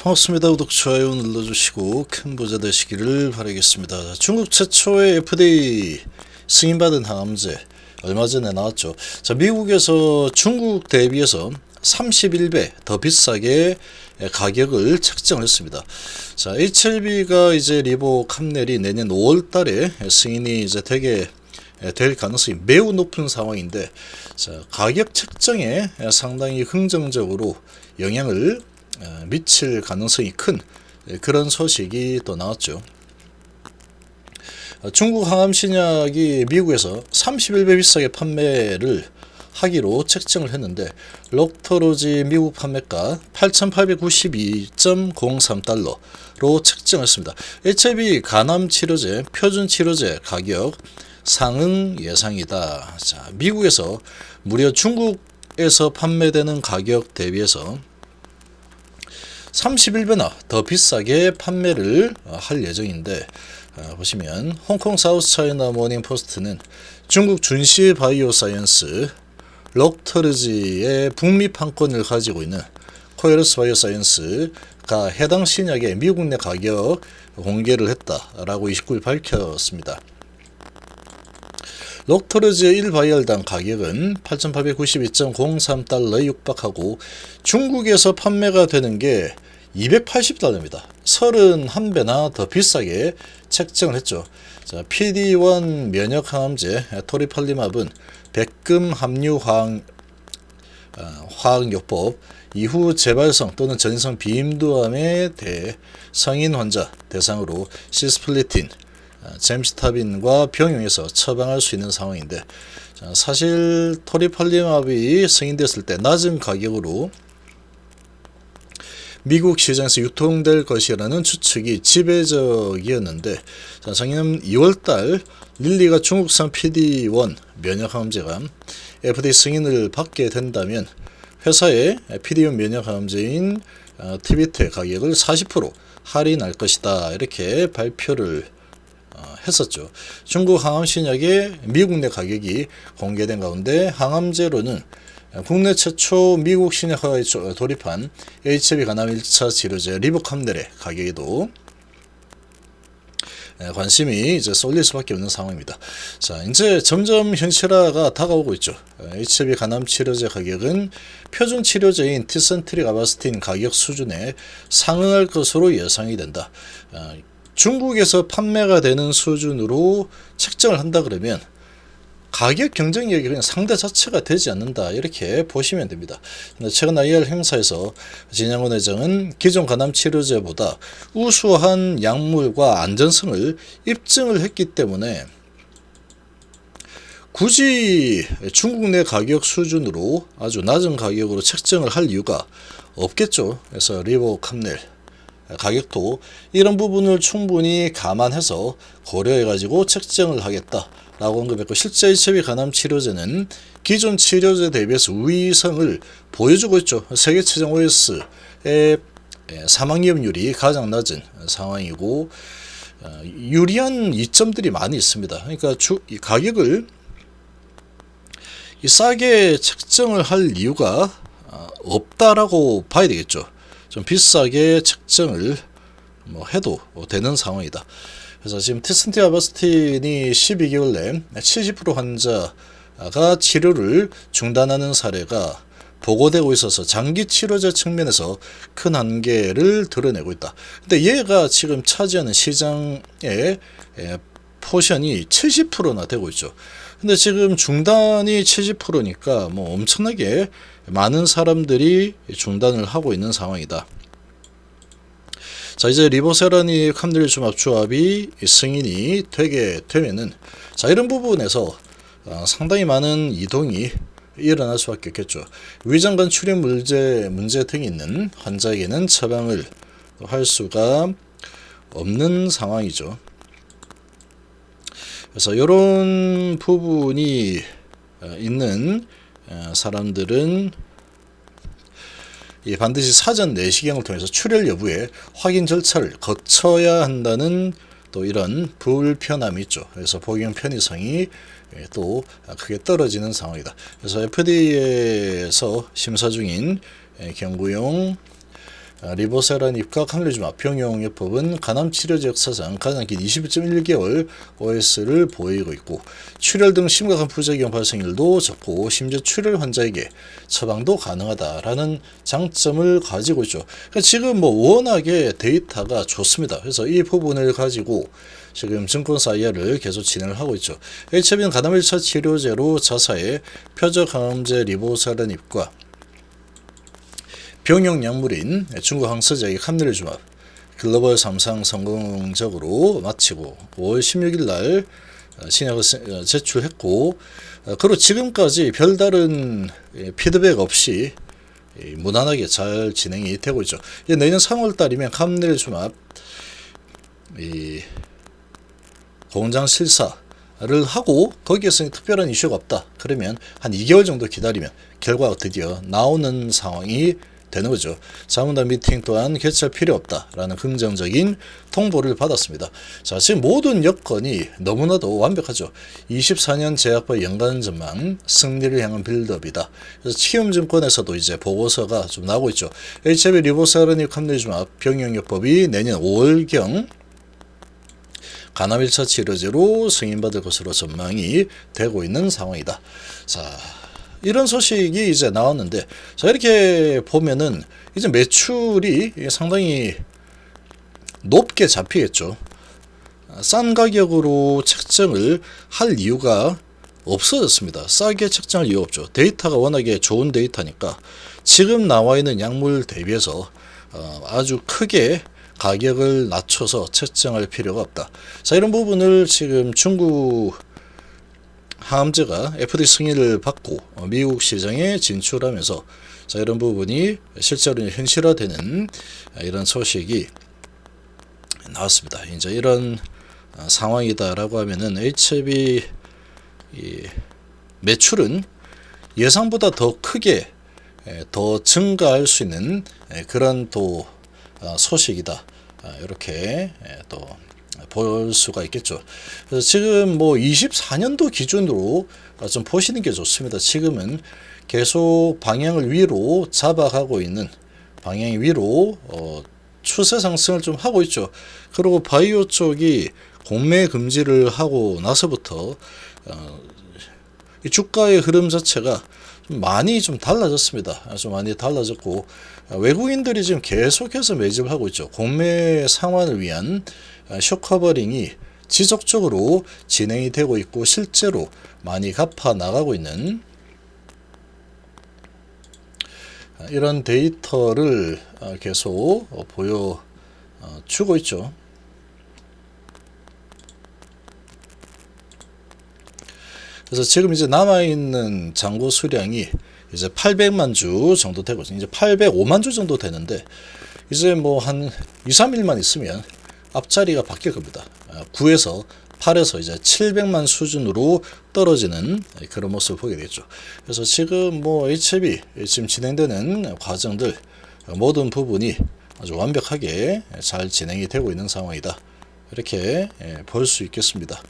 반갑습니다. 구독, 좋아요 눌러주시고 큰 부자 되시기를 바라겠습니다. 중국 최초의 FDA 승인받은 항암제 얼마 전에 나왔죠. 자, 미국에서 중국 대비해서 31배 더 비싸게 가격을 책정했습니다. 자, HLB가 이제 리보캄넬이 내년 5월 달에 승인이 이제 되게 될 가능성이 매우 높은 상황인데, 자, 가격 책정에 상당히 긍정적으로 영향을 미칠 가능성이 큰 그런 소식이 또 나왔죠. 중국 항암 신약이 미국에서 31배 비싸게 판매를 하기로 책정을 했는데, 록터로지 미국 판매가 8,892.03달러로 책정했습니다. HIV 간암 치료제, 표준 치료제 가격 상응 예상이다. 자, 미국에서 무려 중국에서 판매되는 가격 대비해서 31배나 더 비싸게 판매를 할 예정인데, 보시면 홍콩 사우스 차이나 모닝 포스트는 중국 준시 바이오 사이언스 록터르지의 북미 판권을 가지고 있는 코에르스 바이오 사이언스가 해당 신약의 미국 내 가격 공개를 했다라고 29일 밝혔습니다. 록터르지의 1바이얼당 가격은 8,892.03달러에 육박하고 중국에서 판매가 되는 게 280달러입니다. 31배나 더 비싸게 책정을 했죠. 자, PD-1 면역 항암제 토리팔리맙은 백금 함유 화학요법 이후 재발성 또는 전이성 비임두암에 대해 성인 환자 대상으로 시스플리틴, 젬시타빈과 병용해서 처방할 수 있는 상황인데, 자, 사실 토리팔리맙이 승인됐을 때 낮은 가격으로 미국 시장에서 유통될 것이라는 추측이 지배적이었는데, 자, 작년 2월달 릴리가 중국산 PD-1 면역항암제가 FDA 승인을 받게 된다면 회사의 PD-1 면역항암제인 티비트의 가격을 40% 할인할 것이다, 이렇게 발표를 했었죠. 중국 항암 신약의 미국 내 가격이 공개된 가운데 항암제로는 국내 최초 미국 신약화에 돌입한 HIV 간암 1차 치료제 리보캄넬의 가격에도 관심이 이제 쏠릴 수밖에 없는 상황입니다. 자, 이제 점점 현실화가 다가오고 있죠. HIV 간암 치료제 가격은 표준 치료제인 티센트릭 아바스틴 가격 수준에 상응할 것으로 예상이 된다. 중국에서 판매가 되는 수준으로 책정을 한다 그러면 가격 경쟁력이 그냥 상대 자체가 되지 않는다, 이렇게 보시면 됩니다. 최근 IR 행사에서 진양훈 회장은 기존 간암 치료제보다 우수한 약물과 안전성을 입증을 했기 때문에 굳이 중국 내 가격 수준으로 아주 낮은 가격으로 책정을 할 이유가 없겠죠. 그래서 리보캄넬 가격도 이런 부분을 충분히 감안해서 고려해가지고 책정을 하겠다라고 언급했고, 실제 HIV 간암 치료제는 기존 치료제 대비해서 우위성을 보여주고 있죠. 세계 최장 OS의 사망 위험률이 가장 낮은 상황이고, 유리한 이점들이 많이 있습니다. 그러니까 이 가격을 싸게 책정을 할 이유가 없다라고 봐야 되겠죠. 좀 비싸게 책정을 해도 되는 상황이다. 그래서 지금 티센트릭 아바스틴이 12개월 내 70% 환자가 치료를 중단하는 사례가 보고되고 있어서 장기 치료제 측면에서 큰 한계를 드러내고 있다. 근데 얘가 지금 차지하는 시장의 포션이 70%나 되고 있죠. 근데 지금 중단이 70%니까 뭐 엄청나게 많은 사람들이 중단을 하고 있는 상황이다. 자, 이제 리보세라니 캄넬 압조합이 승인이 되게 되면은, 자, 이런 부분에서 상당히 많은 이동이 일어날 수밖에 없겠죠. 위장관 출혈 문제 등이 있는 환자에게는 처방을 할 수가 없는 상황이죠. 그래서 이런 부분이 있는 사람들은 반드시 사전 내시경을 통해서 출혈 여부에 확인 절차를 거쳐야 한다는 또 이런 불편함이 있죠. 그래서 복용 편의성이 또 크게 떨어지는 상황이다. 그래서 FDA에서 심사 중인 경구용 리보세란 입과 캄리주마 병용요법은 간암 치료제 역사상 가장 긴 21.1개월 OS를 보이고 있고 출혈 등 심각한 부작용 발생률도 적고 심지어 출혈 환자에게 처방도 가능하다라는 장점을 가지고 있죠. 그러니까 지금 워낙에 데이터가 좋습니다. 그래서 이 부분을 가지고 지금 증권사 이야를 계속 진행을 하고 있죠. HIV는 간암 1차 치료제로 자사의 표적항암제 리보세란입과 병용 약물인 중국 항서제약의 캄리주마 글로벌 3상 성공적으로 마치고 5월 16일 날 신약을 제출했고 그리고 지금까지 별다른 피드백 없이 무난하게 잘 진행이 되고 있죠. 내년 3월 달이면 캄리주마 공장 실사를 하고 거기에서 특별한 이슈가 없다. 그러면 한 2개월 정도 기다리면 결과가 드디어 나오는 상황이 되는 거죠. 자문단 미팅 또한 개최할 필요 없다라는 긍정적인 통보를 받았습니다. 자, 지금 모든 여건이 너무나도 완벽하죠. 24년 제약바 연간 전망 승리를 향한 빌드업이다. 그래서 키움증권에서도 이제 보고서가 좀 나오고 있죠. HIV 리보세란입 캄리주마 병용요법이 내년 5월경 간암 1차 치료제로 승인받을 것으로 전망이 되고 있는 상황이다. 자, 이런 소식이 이제 나왔는데, 자, 이렇게 보면은 이제 매출이 상당히 높게 잡히겠죠. 싼 가격으로 책정을 할 이유가 없어졌습니다. 싸게 책정할 이유 없죠. 데이터가 워낙에 좋은 데이터니까 지금 나와 있는 약물 대비해서 아주 크게 가격을 낮춰서 책정할 필요가 없다. 자, 이런 부분을 지금 중국 항암제가 FDA 승인을 받고 미국 시장에 진출하면서 자, 이런 부분이 실제로 현실화되는 이런 소식이 나왔습니다. 이제 이런 상황이다라고 하면은 HIV 매출은 예상보다 더 크게 더 증가할 수 있는 그런 또 소식이다. 이렇게 또 볼 수가 있겠죠. 그래서 지금 24년도 기준으로 좀 보시는 게 좋습니다. 지금은 계속 방향을 위로 잡아가고 있는 방향 위로 추세 상승을 좀 하고 있죠. 그리고 바이오 쪽이 공매 금지를 하고 나서부터 이 주가의 흐름 자체가 많이 좀 달라졌습니다. 좀 많이 달라졌고 외국인들이 지금 계속해서 매집을 하고 있죠. 공매 상환을 위한 숏커버링이 지속적으로 진행이 되고 있고 실제로 많이 갚아 나가고 있는 이런 데이터를 계속 보여주고 있죠. 그래서 지금 이제 남아있는 잔고 수량이 이제 800만 주 정도 되고 이제 805만 주 정도 되는데 이제 한 2, 3일만 있으면 앞자리가 바뀔 겁니다. 9에서 8에서 이제 700만 수준으로 떨어지는 그런 모습을 보게 되겠죠. 그래서 지금 HIV 지금 진행되는 과정들 모든 부분이 아주 완벽하게 잘 진행이 되고 있는 상황이다. 이렇게 볼 수 있겠습니다.